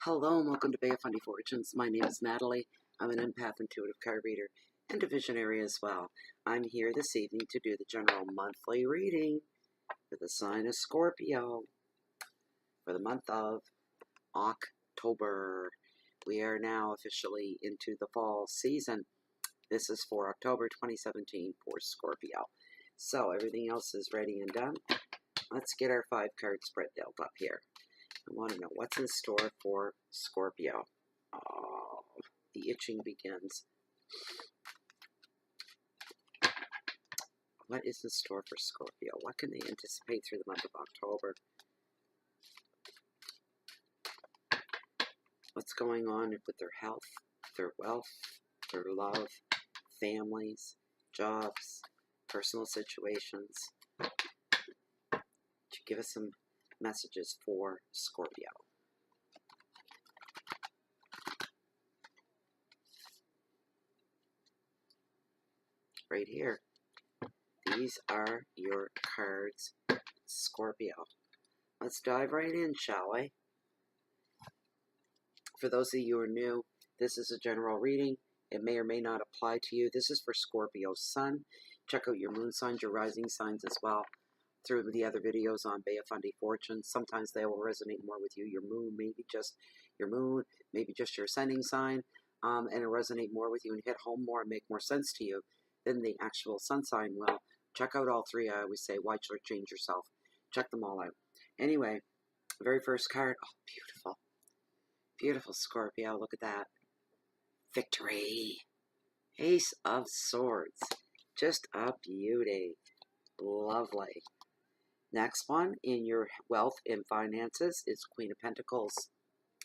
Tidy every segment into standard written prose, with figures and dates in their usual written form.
Hello and welcome to Bay of Fundy Fortunes. My name is Natalie. I'm an empath intuitive card reader and a visionary as well. I'm here this evening to do the general monthly reading for the sign of Scorpio for the month of October. We are now officially into the fall season. This is for October 2017 for Scorpio. So everything else is ready and done. Let's get our 5-card spread dealt up here. I want to know what's in store for Scorpio. Oh, the itching begins. What is in store for Scorpio? What can they anticipate through the month of October? What's going on with their health, their wealth, their love, families, jobs, personal situations? To give us some messages for Scorpio. Right here. These are your cards, Scorpio. Let's dive right in, shall we? For those of you who are new, this is a general reading. It may or may not apply to you. This is for Scorpio sun. Check out your moon signs, your rising signs as well through the other videos on Bay of Fundy Fortunes. Sometimes they will resonate more with you. Your moon, maybe just your moon, maybe just your ascending sign, and it'll resonate more with you and hit home more and make more sense to you than the actual sun sign will. Check out all three. I always say, why change yourself? Check them all out. Anyway, very first card. Oh, beautiful. Beautiful Scorpio. Look at that. Victory. Ace of Swords. Just a beauty. Lovely. Next one in your wealth and finances is Queen of Pentacles.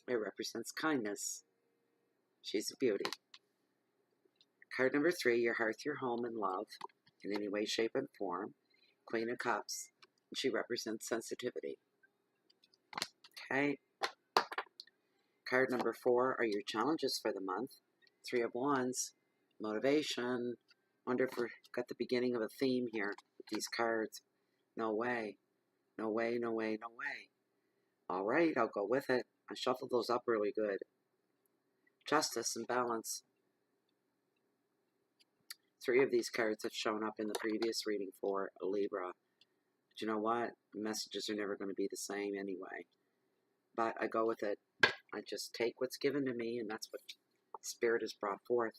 It represents kindness. She's a beauty. Card number 3, your hearth, your home, and love in any way, shape, and form. Queen of Cups. She represents sensitivity. Okay. Card number 4 are your challenges for the month. 3 of Wands. Motivation. Wonder if we've got the beginning of a theme here with these cards. No way. No way, no way, no way. All right, I'll go with it. I shuffled those up really good. Justice and balance. 3 of these cards have shown up in the previous reading for Libra. But you know what? Messages are never going to be the same anyway. But I go with it. I just take what's given to me, and that's what Spirit has brought forth.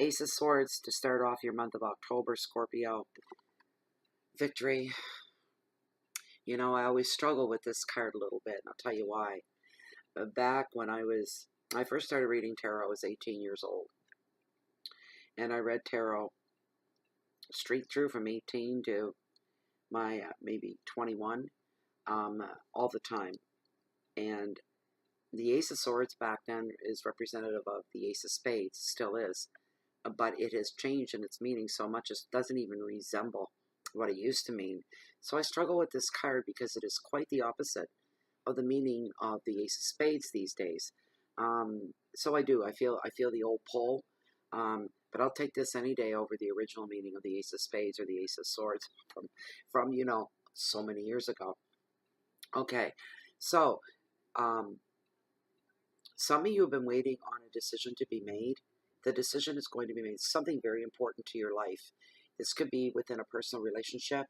Ace of Swords to start off your month of October, Scorpio. Victory. You know, I always struggle with this card a little bit, and I'll tell you why. Back when I first started reading tarot, I was 18 years old. And I read tarot straight through from 18 to my maybe 21, all the time. And the Ace of Swords back then is representative of the Ace of Spades, still is. But it has changed in its meaning so much it doesn't even resemble what it used to mean. So I struggle with this card because it is quite the opposite of the meaning of the Ace of Spades these days. So I do. I feel the old pull. But I'll take this any day over the original meaning of the Ace of Spades or the Ace of Swords from you know, so many years ago. Okay, so some of you have been waiting on a decision to be made. The decision is going to be made. Something very important to your life. This could be within a personal relationship,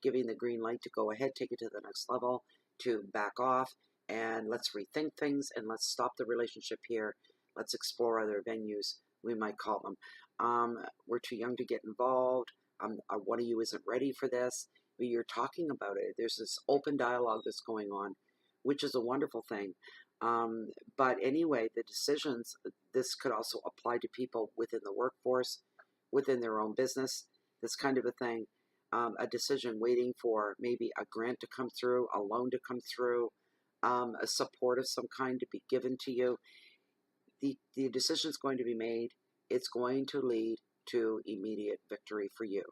giving the green light to go ahead, take it to the next level, to back off, and let's rethink things, and let's stop the relationship here. Let's explore other venues, we might call them. We're too young to get involved. One of you isn't ready for this. But you're talking about it. There's this open dialogue that's going on, which is a wonderful thing. But anyway, the decisions, this could also apply to people within the workforce, within their own business, this kind of a thing. A decision waiting for maybe a grant to come through, a loan to come through, a support of some kind to be given to you. The decision is going to be made. It's going to lead to immediate victory for you.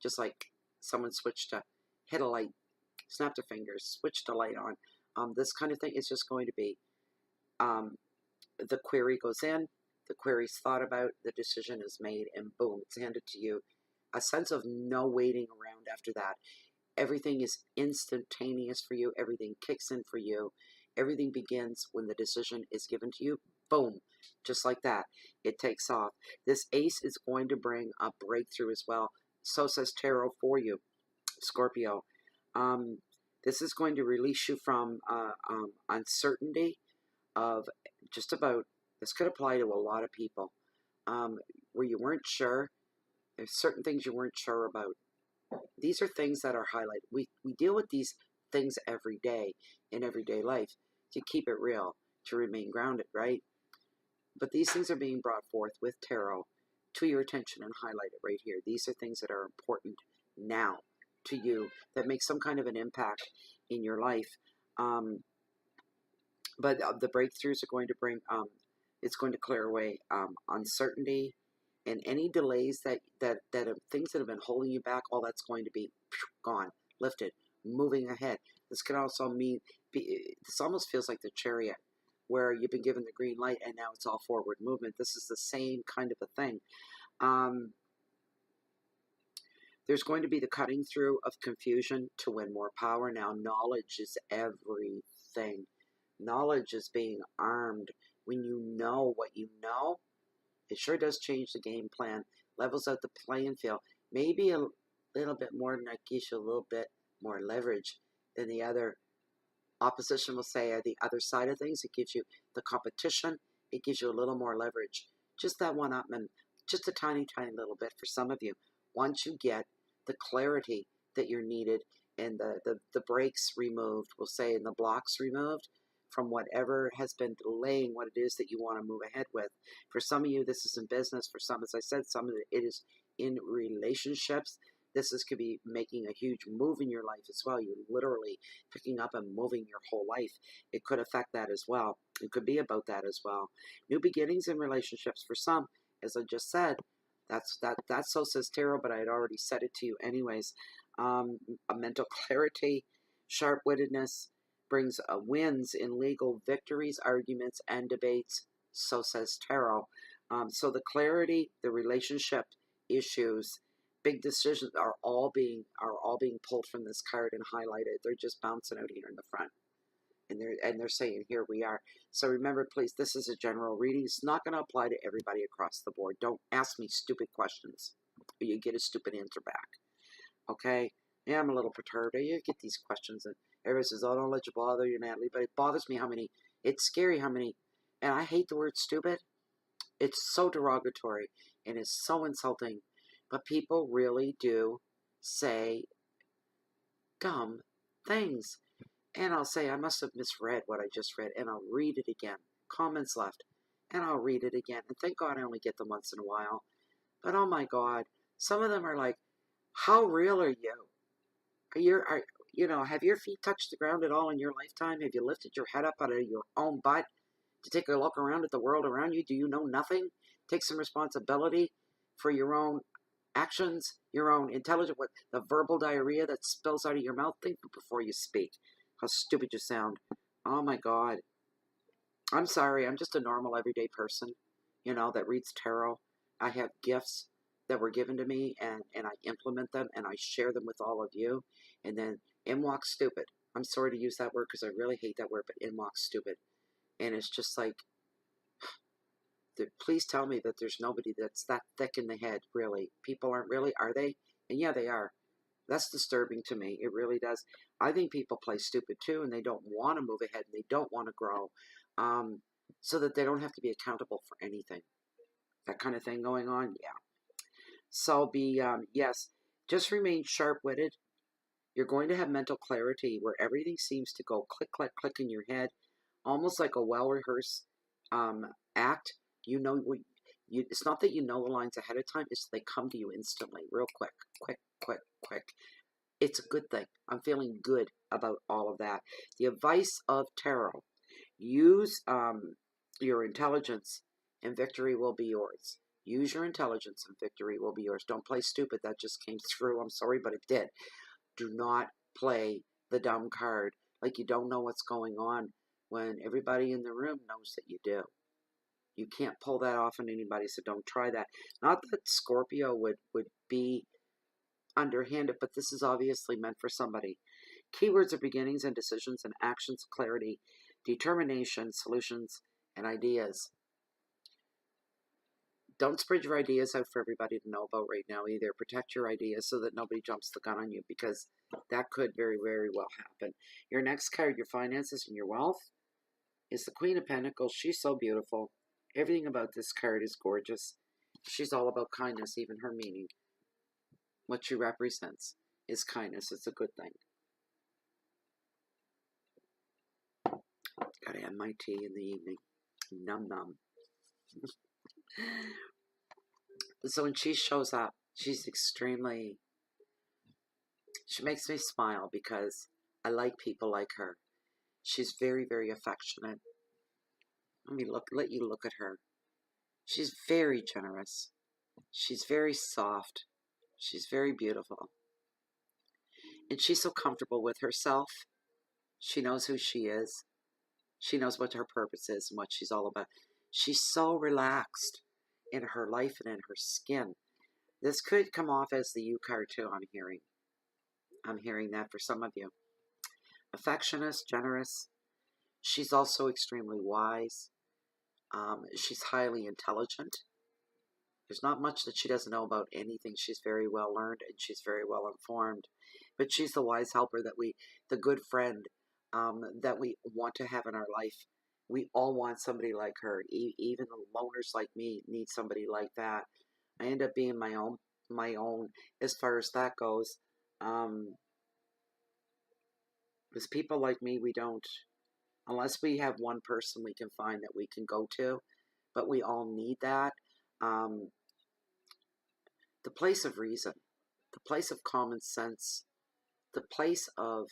Just like someone switched to hit a light, snapped their fingers, switched a light on. This kind of thing is just going to be, the query goes in, the query's thought about, the decision is made, and boom, it's handed to you. A sense of no waiting around after that. Everything is instantaneous for you. Everything kicks in for you. Everything begins when the decision is given to you. Boom. Just like that. It takes off. This ace is going to bring a breakthrough as well. So says tarot for you, Scorpio. This is going to release you from uncertainty of just about, this could apply to a lot of people, where you weren't sure. There's certain things you weren't sure about. These are things that are highlighted. We deal with these things every day in everyday life to keep it real, to remain grounded, right? But these things are being brought forth with tarot to your attention and highlighted right here. These are things that are important now to you that make some kind of an impact in your life. But the breakthroughs are going to bring, it's going to clear away uncertainty and any delays that have, things that have been holding you back. All that's going to be gone, lifted, moving ahead. This can also mean, this almost feels like the Chariot, where you've been given the green light and now it's all forward movement. This is the same kind of a thing. There's going to be the cutting through of confusion to win more power. Now, knowledge is everything. Knowledge is being armed. When you know what you know, it sure does change the game plan, levels out the playing field. Maybe a little bit more than that gives you a little bit more leverage than the other. Opposition will say the other side of things. It gives you the competition. It gives you a little more leverage. Just that one up and just a tiny, tiny little bit for some of you. Once you get the clarity that you're needed and the brakes removed, we'll say, and the blocks removed from whatever has been delaying what it is that you want to move ahead with. For some of you, this is in business. For some, as I said, some of it is in relationships. This could be making a huge move in your life as well. You're literally picking up and moving your whole life. It could affect that as well. It could be about that as well. New beginnings in relationships for some, as I just said. That's so says tarot, but I had already said it to you anyways. A mental clarity, sharp-wittedness brings wins in legal victories, arguments, and debates. So says tarot. So the clarity, the relationship issues, big decisions are all being pulled from this card and highlighted. They're just bouncing out here in the front, and they're saying, here we are. So remember, please, this is a general reading. It's not going to apply to everybody across the board. Don't ask me stupid questions, or you get a stupid answer back. Okay? Yeah, I'm a little perturbed. You get these questions, and everybody says, "Oh, don't let you bother you, Natalie." But it bothers me how many. It's scary how many. And I hate the word stupid. It's so derogatory and it's so insulting. But people really do say dumb things. And I'll say, I must have misread what I just read, and I'll read it again. Comments left, and I'll read it again. And thank God I only get them once in a while. But oh my God, some of them are like, how real are you? Have your feet touched the ground at all in your lifetime? Have you lifted your head up out of your own butt to take a look around at the world around you? Do you know nothing? Take some responsibility for your own actions, your own intelligence, what the verbal diarrhea that spills out of your mouth. Think before you speak. How stupid you sound. Oh my God. I'm sorry. I'm just a normal everyday person, that reads tarot. I have gifts that were given to me, and I implement them, and I share them with all of you. And then in walks stupid. I'm sorry to use that word because I really hate that word, but in walks stupid. And it's just like, please tell me that there's nobody that's that thick in the head, really. People aren't really, are they? And yeah, they are. That's disturbing to me. It really does. I think people play stupid too, and they don't want to move ahead, and they don't want to grow, so that they don't have to be accountable for anything. That kind of thing going on, yeah. So yes, just remain sharp-witted. You're going to have mental clarity where everything seems to go click, click, click in your head, almost like a well-rehearsed act. It's not that you know the lines ahead of time, it's they come to you instantly, real quick, quick, quick, quick. It's a good thing. I'm feeling good about all of that. The advice of tarot: use your intelligence and victory will be yours. Use your intelligence and victory will be yours. Don't play stupid. That just came through. I'm sorry, but it did. Do not play the dumb card like you don't know what's going on when everybody in the room knows that you do. You can't pull that off on anybody, so don't try that. Not that Scorpio would be underhanded, but this is obviously meant for somebody. Keywords are beginnings and decisions and actions, clarity. determination, solutions, and ideas. Don't spread your ideas out for everybody to know about right now either. Protect your ideas so that nobody jumps the gun on you, because that could very, very well happen. Your next card, your finances and your wealth, is the Queen of Pentacles. She's so beautiful. Everything about this card is gorgeous. She's all about kindness, even her meaning. What she represents is kindness. It's a good thing. Gotta have my tea in the evening. Num num. So when she shows up, she's extremely, she makes me smile because I like people like her. She's very, very affectionate. Let you look at her. She's very generous. She's very soft. She's very beautiful. And she's so comfortable with herself. She knows who she is. She knows what her purpose is and what she's all about. She's so relaxed in her life and in her skin. This could come off as the U card too, I'm hearing. I'm hearing that for some of you. Affectionate, generous. She's also extremely wise. She's highly intelligent. There's not much that she doesn't know about anything. She's very well learned and she's very well informed. But she's the wise helper the good friend that we want to have in our life. We all want somebody like her. Even the loners like me need somebody like that. I end up being my own as far as that goes. Because people like me, we don't, unless we have one person we can find that we can go to, but we all need that. The place of reason, the place of common sense, the place of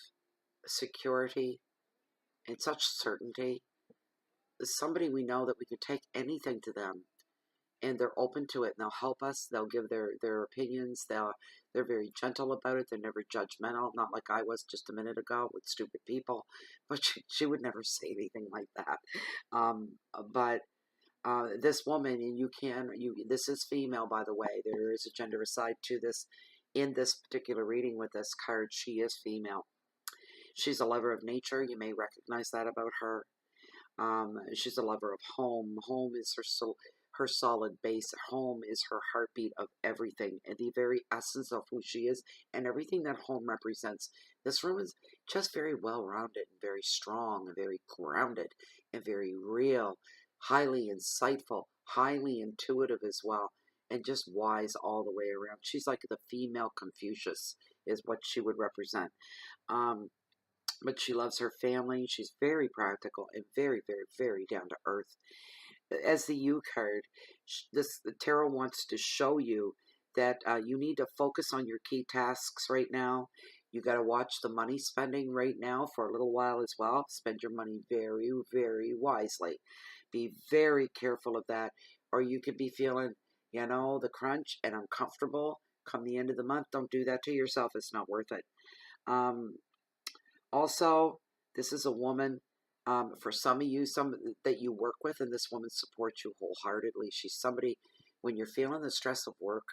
security and such certainty is somebody we know that we can take anything to them and they're open to it and they'll help us. They'll give their opinions. They're very gentle about it. They're never judgmental, not like I was just a minute ago with stupid people, but she would never say anything like that. But this woman, and this is female, by the way. There is a gender aside to this. In this particular reading with this card, she is female. She's a lover of nature. You may recognize that about her. She's a lover of home. Home is her solid base. Home is her heartbeat of everything and the very essence of who she is and everything that home represents. This room is just very well-rounded and very strong and very grounded and very real, highly insightful, highly intuitive as well, and just wise all the way around. She's like the female Confucius is what she would represent. But she loves her family. She's very practical and very, very, very down to earth. As the U card, the tarot wants to show you that you need to focus on your key tasks right now. You got to watch the money spending right now for a little while as well. Spend your money very, very wisely. Be very careful of that, or you could be feeling, the crunch and uncomfortable come the end of the month. Don't do that to yourself. It's not worth it. Also, this is a woman, for some of you, that you work with, and this woman supports you wholeheartedly. She's somebody, when you're feeling the stress of work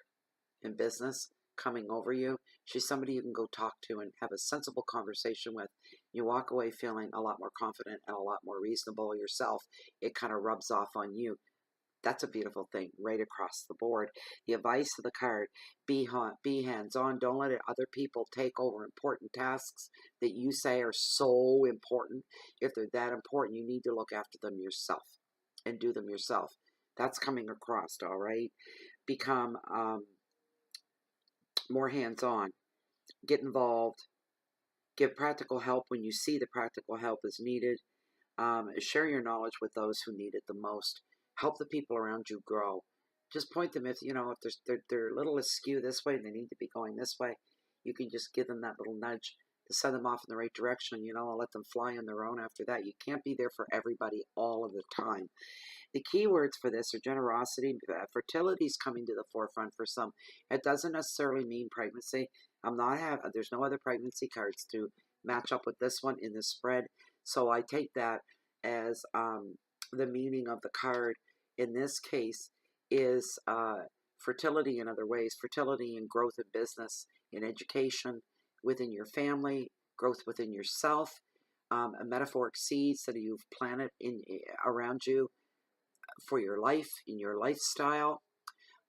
and business coming over you, she's somebody you can go talk to and have a sensible conversation with. You walk away feeling a lot more confident and a lot more reasonable yourself. It kind of rubs off on you. That's a beautiful thing right across the board. The advice of the card, be hands-on. Don't let other people take over important tasks that you say are so important. If they're that important, you need to look after them yourself and do them yourself. That's coming across, all right? Become more hands-on. Get involved. Give practical help when you see the practical help is needed. Share your knowledge with those who need it the most. Help the people around you grow. Just point them if they're a little askew this way and they need to be going this way. You can just give them that little nudge to send them off in the right direction. Let them fly on their own after that. You can't be there for everybody all of the time. The key words for this are generosity. Fertility is coming to the forefront for some. It doesn't necessarily mean pregnancy. There's no other pregnancy cards to match up with this one in the spread. So I take that as the meaning of the card in this case is fertility in other ways. Fertility and growth in business, in education, within your family, growth within yourself. metaphoric seeds that you've planted around you for your life, in your lifestyle,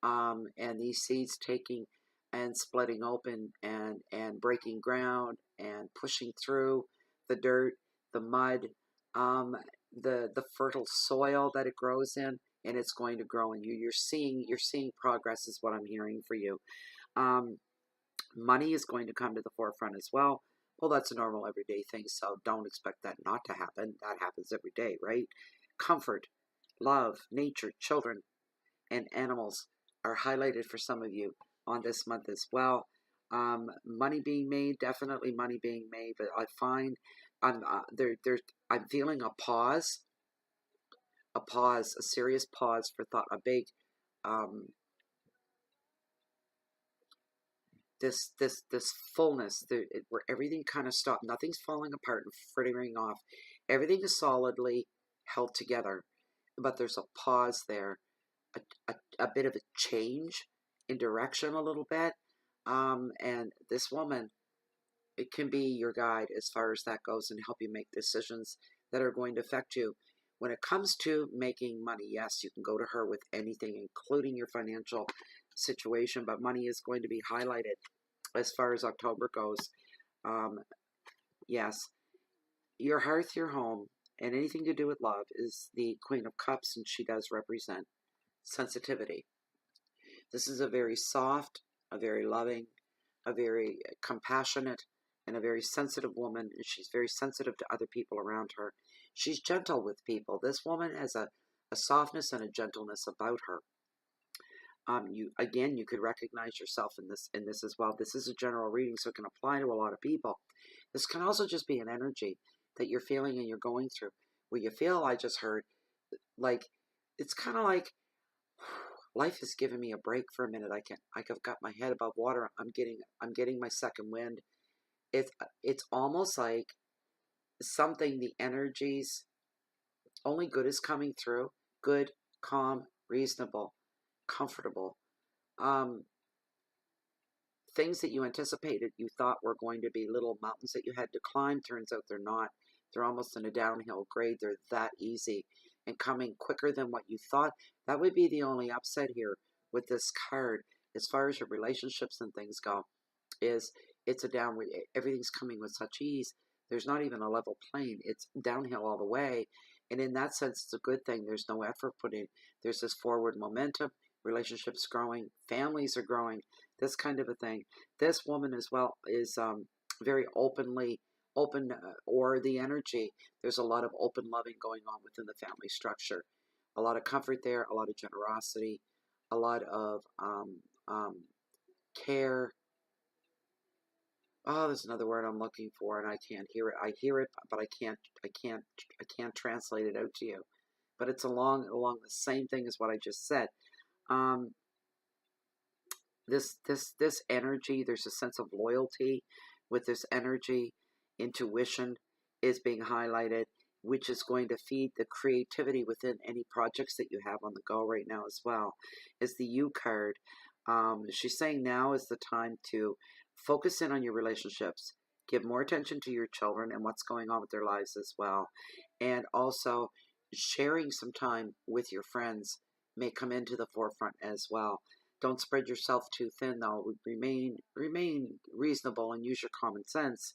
and these seeds taking and splitting open and breaking ground and pushing through the dirt, the mud, um, the fertile soil that it grows in, and it's going to grow in you. You're seeing progress is what I'm hearing for you. Um, Money is going to come to the forefront as well. Well, that's a normal everyday thing, so don't expect that not to happen. That happens every day, right? Comfort, love, nature, children, and animals are highlighted for some of you on this month as well. Money being made, definitely money being made, but I find I'm I'm feeling a serious pause for thought, a big um, this fullness where everything kind of stopped, nothing's falling apart and frittering off, everything is solidly held together, but there's a pause there, a bit of a change in direction a little bit, and this woman, it can be your guide as far as that goes and help you make decisions that are going to affect you. When it comes to making money, yes, you can go to her with anything, including your financial situation, but money is going to be highlighted as far as October goes. Um, yes, your hearth, your home, and anything to do with love is the Queen of Cups, and she does represent sensitivity. This is a very soft, a very loving, a very compassionate, and a very sensitive woman, and she's very sensitive to other people around her. She's gentle with people. This woman has a softness and a gentleness about her. You could recognize yourself in this as well. This is a general reading, so it can apply to a lot of people. This can also just be an energy that you're feeling and you're going through, where you feel, I just heard, like, it's kind of like life has given me a break for a minute. I've got my head above water. I'm getting my second wind. It's almost like something, the energies, only good is coming through. Good, calm, reasonable, comfortable. Um, Things that you anticipated, you thought were going to be little mountains that you had to climb, turns out they're not. They're almost in a downhill grade. They're that easy and coming quicker than what you thought. That would be the only upset here with this card, as far as your relationships and things go, is it's a downward, everything's coming with such ease. There's not even a level plane. It's downhill all the way. And in that sense, it's a good thing. There's no effort put in. There's this forward momentum, relationships growing, families are growing, this kind of a thing. This woman as well is very open, or the energy. There's a lot of open loving going on within the family structure. A lot of comfort there, a lot of generosity, a lot of care. Oh, there's another word I'm looking for, and I can't hear it. I hear it, but I can't translate it out to you. But it's along the same thing as what I just said. Um, this energy, there's a sense of loyalty with this energy. Intuition is being highlighted, which is going to feed the creativity within any projects that you have on the go right now as well. Is the U card. She's saying now is the time to focus in on your relationships, give more attention to your children and what's going on with their lives as well, and also sharing some time with your friends may come into the forefront as well. Don't spread yourself too thin, though. Remain reasonable and use your common sense.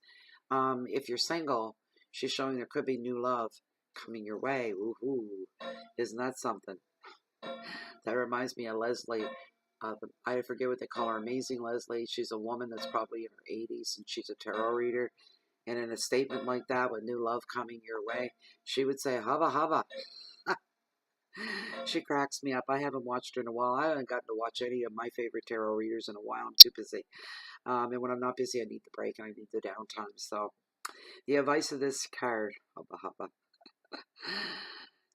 If you're single, she's showing there could be new love coming your way. Woohoo! Isn't that something? That reminds me of Leslie. I forget what they call her. Amazing Leslie. She's a woman that's probably in her 80s, and she's a tarot reader. And in a statement like that, with new love coming your way, she would say, "Hava hava." She cracks me up. I haven't watched her in a while. I haven't gotten to watch any of my favorite tarot readers in a while. I'm too busy. And when I'm not busy, I need the break and I need the downtime. So the advice of this card, hubba hubba.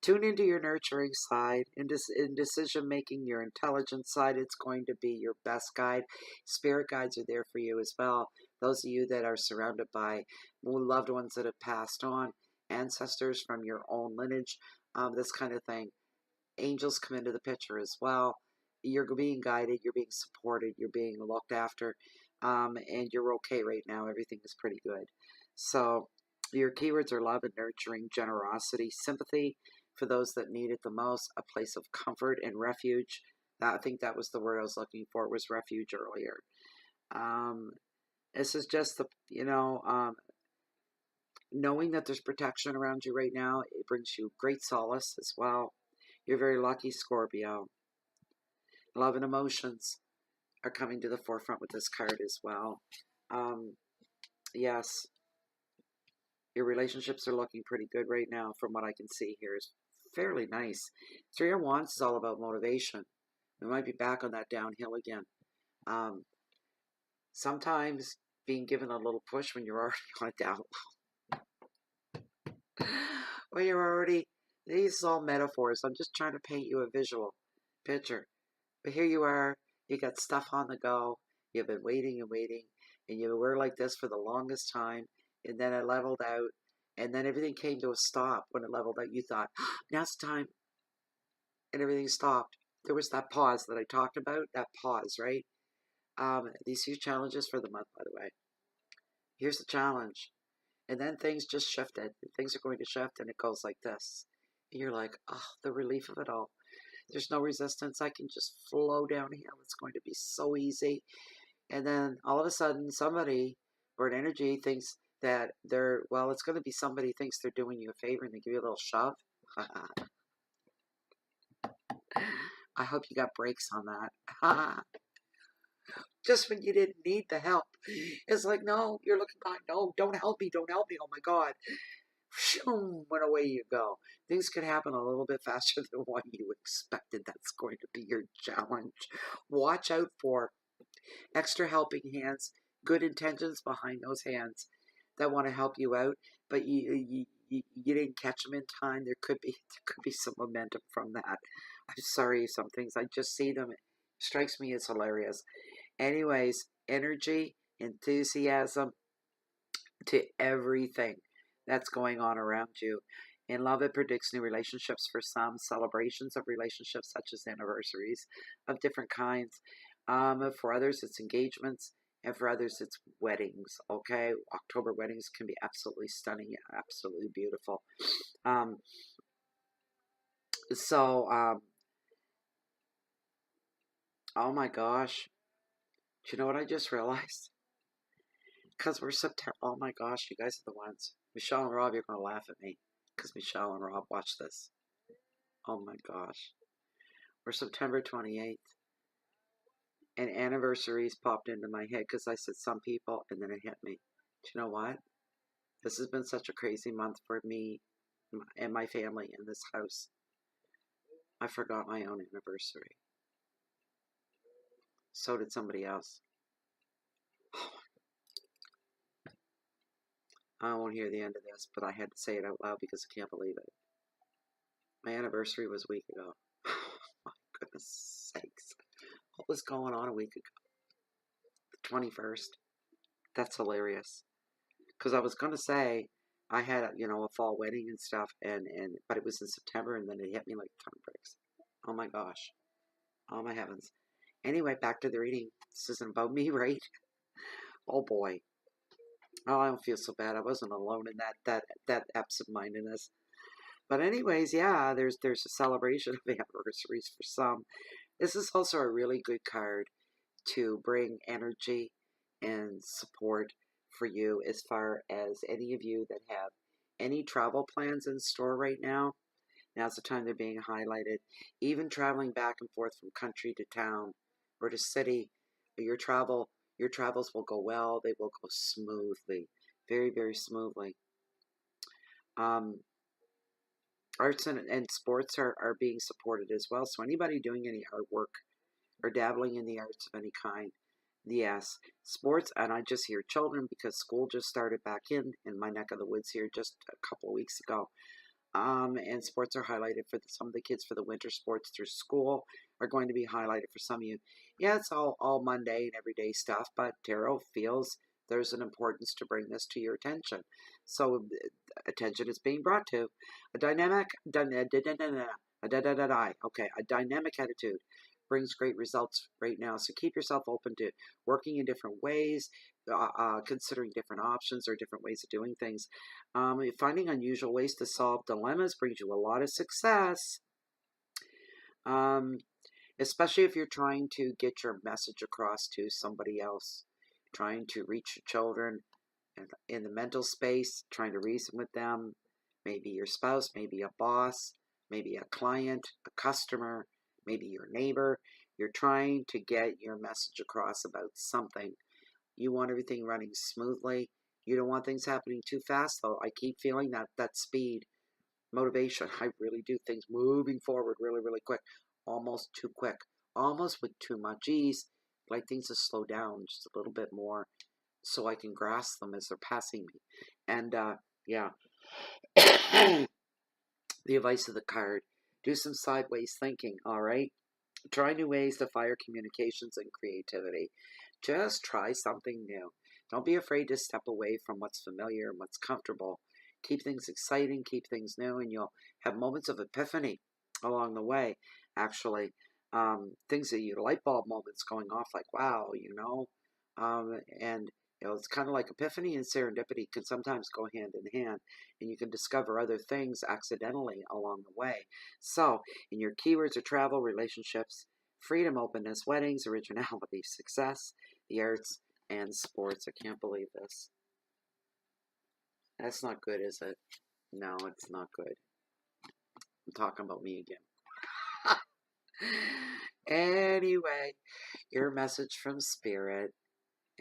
Tune into your nurturing side. In decision making, your intelligent side, it's going to be your best guide. Spirit guides are there for you as well. Those of you that are surrounded by loved ones that have passed on, ancestors from your own lineage, this kind of thing. Angels come into the picture as well. You're being guided, you're being supported, you're being looked after, and you're okay right now. Everything is pretty good. So Your keywords are love and nurturing, generosity, sympathy for those that need it the most, a place of comfort and refuge. I think that was the word I was looking for, was refuge earlier. Um, this is just the, knowing that there's protection around you right now, it brings you great solace as well. You're very lucky, Scorpio. Love and emotions are coming to the forefront with this card as well. Yes, your relationships are looking pretty good right now from what I can see here. Is fairly nice. Three of Wands is all about motivation. We might be back on that downhill again. Um, sometimes being given a little push when you're already on a down, when you're already, these are all metaphors. I'm just trying to paint you a visual picture. But here you are, you got stuff on the go, you've been waiting and waiting, and you were like this for the longest time, and then it leveled out, and then everything came to a stop. When it leveled out, you thought, now's the time, and everything stopped. There was that pause that I talked about, that pause, right? These huge challenges for the month, by the way. Here's the challenge. And then things just shifted. Things are going to shift, and it goes like this. And you're like, oh, the relief of it all. There's no resistance. I can just flow downhill. It's going to be so easy. And then all of a sudden, somebody or an energy thinks that it's going to be somebody thinks they're doing you a favor and they give you a little shove. I hope you got brakes on that. Just when you didn't need the help. It's like, no, you're looking behind. No, don't help me. Don't help me. Oh, my God. Shoom, and away you go. Things could happen a little bit faster than what you expected. That's going to be your challenge. Watch out for extra helping hands, good intentions behind those hands that want to help you out, but you didn't catch them in time. There could be some momentum from that. I'm sorry, some things I just see them. It strikes me as hilarious. Anyways, energy, enthusiasm to everything that's going on around you. In love, it predicts new relationships for some, celebrations of relationships such as anniversaries of different kinds. For others, it's engagements, and for others, it's weddings. Okay, October weddings can be absolutely stunning, absolutely beautiful. Oh my gosh, do you know what I just realized? Because we're September. Oh my gosh, you guys are the ones. Michelle and Rob, you're going to laugh at me. Because Michelle and Rob watch this. Oh my gosh. We're September 28th. And anniversaries popped into my head because I said some people, and then it hit me. Do you know what? This has been such a crazy month for me and my family in this house. I forgot my own anniversary. So did somebody else. I won't hear the end of this, but I had to say it out loud because I can't believe it. My anniversary was a week ago. My goodness sakes. What was going on a week ago? The 21st. That's hilarious. Because I was going to say I had a fall wedding and stuff, but it was in September, and then it hit me like a ton of bricks. Oh my gosh. Oh my heavens. Anyway, back to the reading. This isn't about me, right? Oh boy. Oh, I don't feel so bad. I wasn't alone in that absent-mindedness. But anyways, yeah, there's a celebration of anniversaries for some. This is also a really good card to bring energy and support for you as far as any of you that have any travel plans in store right now. Now's the time they're being highlighted. Even traveling back and forth from country to town or to city, your travels will go well. They will go smoothly, very, very smoothly. Arts and sports are being supported as well. So anybody doing any artwork or dabbling in the arts of any kind, yes. Sports, and I just hear children because school just started back in my neck of the woods here just a couple of weeks ago. And sports are highlighted for some of the kids for the winter sports through school are going to be highlighted for some of you. Yeah, it's all mundane, everyday stuff, but tarot feels there's an importance to bring this to your attention. So attention is being brought to a dynamic attitude. brings great results right now. So keep yourself open to working in different ways, considering different options or different ways of doing things. Finding unusual ways to solve dilemmas brings you a lot of success. Especially if you're trying to get your message across to somebody else, trying to reach your children in the mental space, trying to reason with them, maybe your spouse, maybe a boss, maybe a client, a customer, maybe your neighbor. You're trying to get your message across about something. You want everything running smoothly. You don't want things happening too fast, though. I keep feeling that speed, motivation. I really do. Things moving forward really, really quick, almost too quick, almost with too much ease. Like things to slow down just a little bit more so I can grasp them as they're passing me. And yeah, the advice of the card: do some sideways thinking. All right, try new ways to fire communications and creativity. Just try something new. Don't be afraid to step away from what's familiar and what's comfortable. Keep things exciting, keep things new, and you'll have moments of epiphany along the way. Actually, things that you light bulb moments going off, like wow, and it's kind of like epiphany and serendipity can sometimes go hand in hand, and you can discover other things accidentally along the way. So, in your keywords are travel, relationships, freedom, openness, weddings, originality, success, the arts, and sports. I can't believe this. That's not good, is it? No, it's not good. I'm talking about me again. Anyway, your message from Spirit.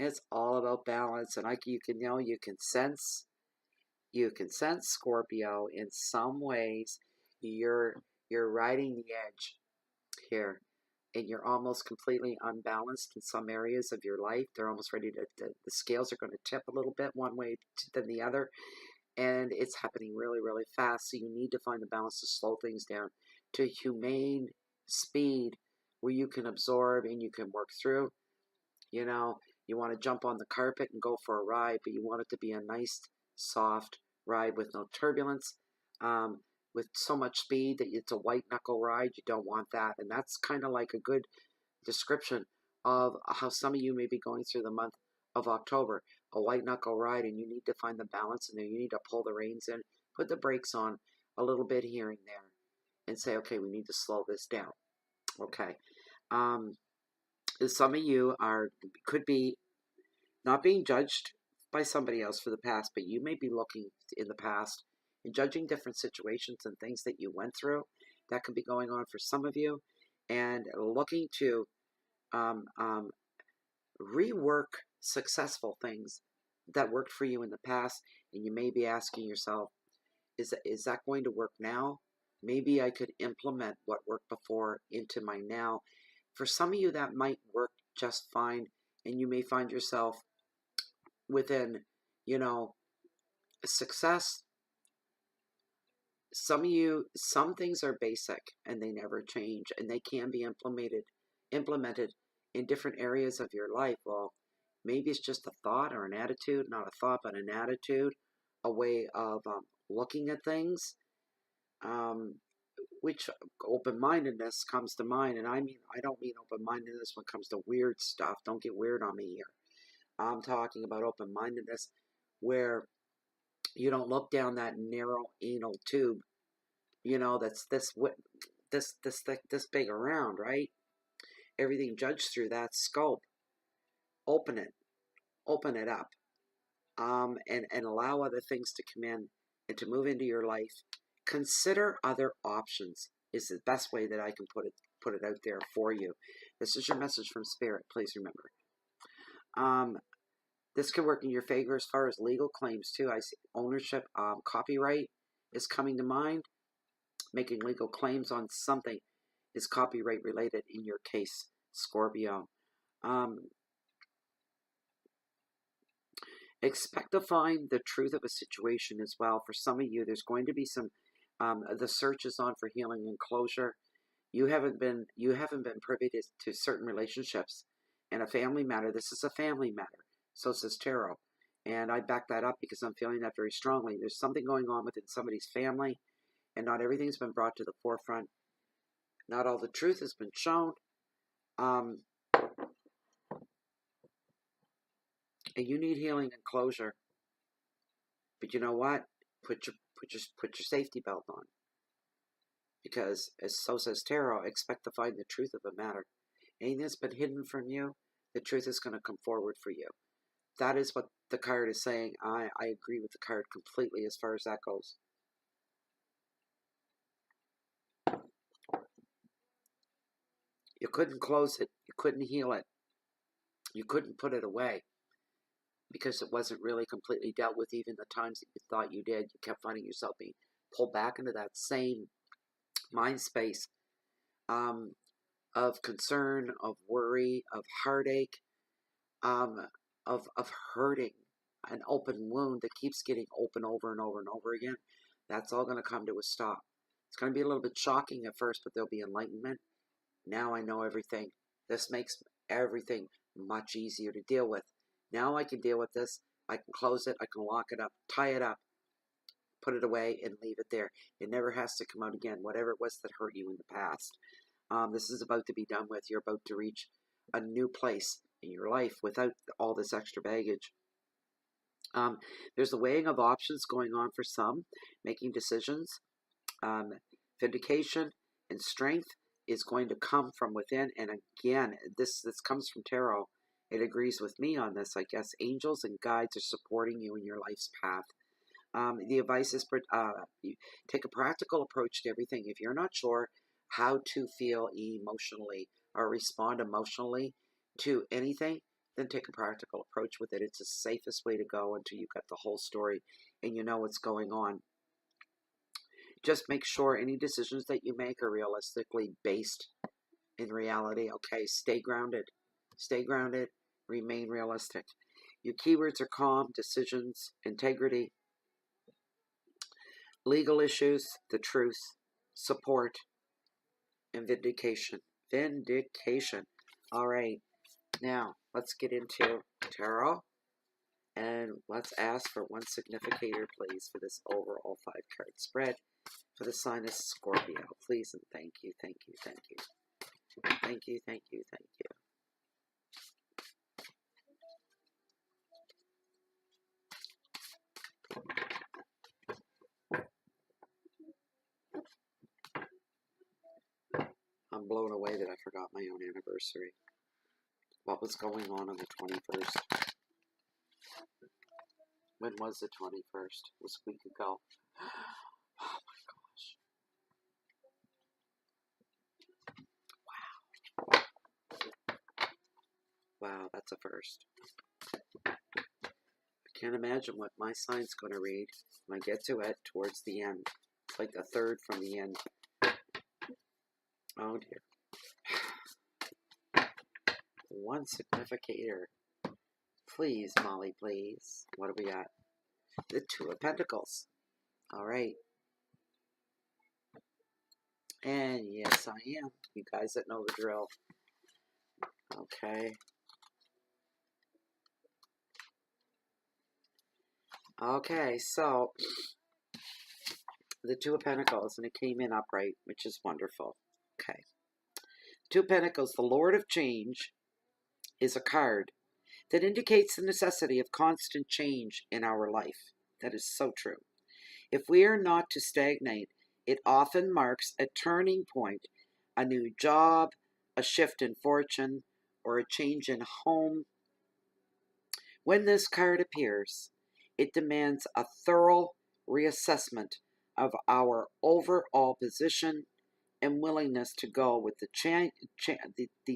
It's all about balance, and you can sense Scorpio in some ways. You're riding the edge here, and you're almost completely unbalanced in some areas of your life. They're almost ready the scales are going to tip a little bit one way than the other, and it's happening really, really fast. So you need to find the balance to slow things down to humane speed where you can absorb and you can work through. You want to jump on the carpet and go for a ride, but you want it to be a nice, soft ride with no turbulence, with so much speed that it's a white knuckle ride. You don't want that. And that's kind of like a good description of how some of you may be going through the month of October, a white knuckle ride, and you need to find the balance in there. You need to pull the reins in, put the brakes on a little bit here and there, and say, okay, we need to slow this down. Okay. Some of you could be not being judged by somebody else for the past, but you may be looking in the past and judging different situations and things that you went through. That could be going on for some of you, and looking to rework successful things that worked for you in the past, and you may be asking yourself, is that going to work now? Maybe I could implement what worked before into my now. For some of you, that might work just fine, and you may find yourself within, success. Some of you, some things are basic and they never change, and they can be implemented in different areas of your life. Well, maybe it's just a thought or an attitude, not a thought, but an attitude, a way of looking at things, which open-mindedness comes to mind. And I don't mean open-mindedness when it comes to weird stuff. Don't get weird on me here. I'm talking about open-mindedness where you don't look down that narrow anal tube, that's this thick, this big around, right? Everything judged through that scope. Open it up, and allow other things to come in and to move into your life. Consider other options is the best way that I can put it out there for you. This is your message from Spirit. Please remember. This can work in your favor as far as legal claims too. I see ownership, copyright is coming to mind. Making legal claims on something is copyright related in your case, Scorpio. Expect to find the truth of a situation as well. For some of you, there's going to be some. The search is on for healing and closure. You haven't been privy to certain relationships and a family matter. This is a family matter. So says Tarot. And I back that up because I'm feeling that very strongly. There's something going on within somebody's family, and not everything's been brought to the forefront. Not all the truth has been shown. And you need healing and closure. But you know what? Put your safety belt on. Because, as so says tarot, expect to find the truth of a matter. Anything that's been hidden from you, the truth is going to come forward for you. That is what the card is saying. I agree with the card completely as far as that goes. You couldn't close it. You couldn't heal it. You couldn't put it away because it wasn't really completely dealt with. Even the times that you thought you did, you kept finding yourself being pulled back into that same mind space of concern, of worry, of heartache, of hurting, an open wound that keeps getting open over and over and over again. That's all going to come to a stop. It's going to be a little bit shocking at first, but there'll be enlightenment. Now I know everything. This makes everything much easier to deal with. Now I can deal with this. I can close it. I can lock it up, tie it up, put it away, and leave it there. It never has to come out again, whatever it was that hurt you in the past. This is about to be done with. You're about to reach a new place in your life without all this extra baggage. There's a weighing of options going on for some, making decisions. Vindication and strength is going to come from within. And again, this comes from tarot. It agrees with me on this, I guess. Angels and guides are supporting you in your life's path. The advice is you take a practical approach to everything. If you're not sure how to feel emotionally or respond emotionally to anything, then take a practical approach with it. It's the safest way to go until you've got the whole story and you know what's going on. Just make sure any decisions that you make are realistically based in reality. Okay, stay grounded. Stay grounded. Remain realistic. Your keywords are calm, decisions, integrity, legal issues, the truth, support, and vindication. Vindication. All right. Now, let's get into tarot. And let's ask for one significator, please, for this overall 5-card spread for the sign of Scorpio. Please and thank you, thank you, thank you. Thank you, thank you, thank you. I'm blown away that I forgot my own anniversary. What was going on the 21st? When was the 21st? It was a week ago. Oh my gosh. Wow, that's a first. I can't imagine what my sign's going to read when I get to it towards the end. It's like a third from the end. Oh dear. One significator. Please, Molly, please. What do we got? The Two of Pentacles. All right. And yes, I am. You guys that know the drill. Okay. Okay, so the Two of Pentacles, and it came in upright, which is wonderful. Okay. Two of Pentacles, the Lord of Change, is a card that indicates the necessity of constant change in our life. That is so true. If we are not to stagnate, it often marks a turning point, a new job, a shift in fortune, or a change in home. When this card appears, it demands a thorough reassessment of our overall position and willingness to go with the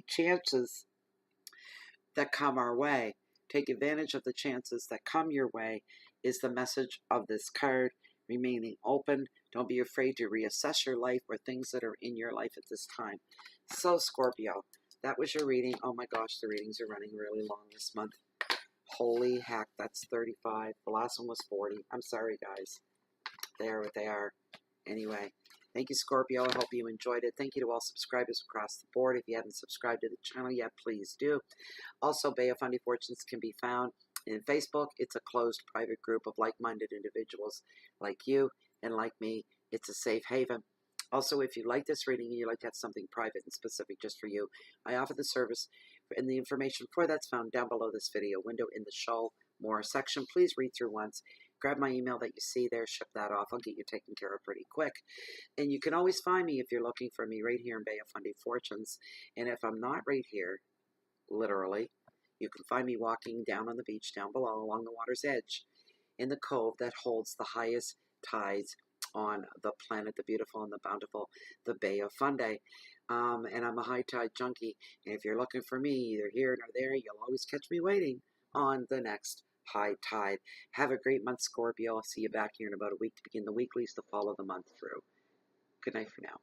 chances that come our way. Take advantage of the chances that come your way is the message of this card. Remaining open. Don't be afraid to reassess your life or things that are in your life at this time. So, Scorpio, that was your reading. Oh my gosh, the readings are running really long this month. Holy heck, that's 35. The last one was 40. I'm sorry, guys. They are what they are. Anyway, thank you, Scorpio. I hope you enjoyed it. Thank you to all subscribers across the board. If you haven't subscribed to the channel yet, please do. Also, Bay of Fundy Fortunes can be found in Facebook. It's a closed private group of like-minded individuals like you and like me. It's a safe haven. Also, if you like this reading and you like to have something private and specific just for you, I offer the service, and the information for that's found down below this video window in the show more section. Please read through once. Grab my email that you see there, ship that off. I'll get you taken care of pretty quick. And you can always find me if you're looking for me right here in Bay of Fundy Fortunes. And if I'm not right here, literally, you can find me walking down on the beach down below along the water's edge in the cove that holds the highest tides on the planet, the beautiful and the bountiful, the Bay of Fundy. And I'm a high tide junkie. And if you're looking for me, either here or there, you'll always catch me waiting on the next high tide. Have a great month, Scorpio. I'll see you back here in about a week to begin the weeklies to follow the month through. Good night for now.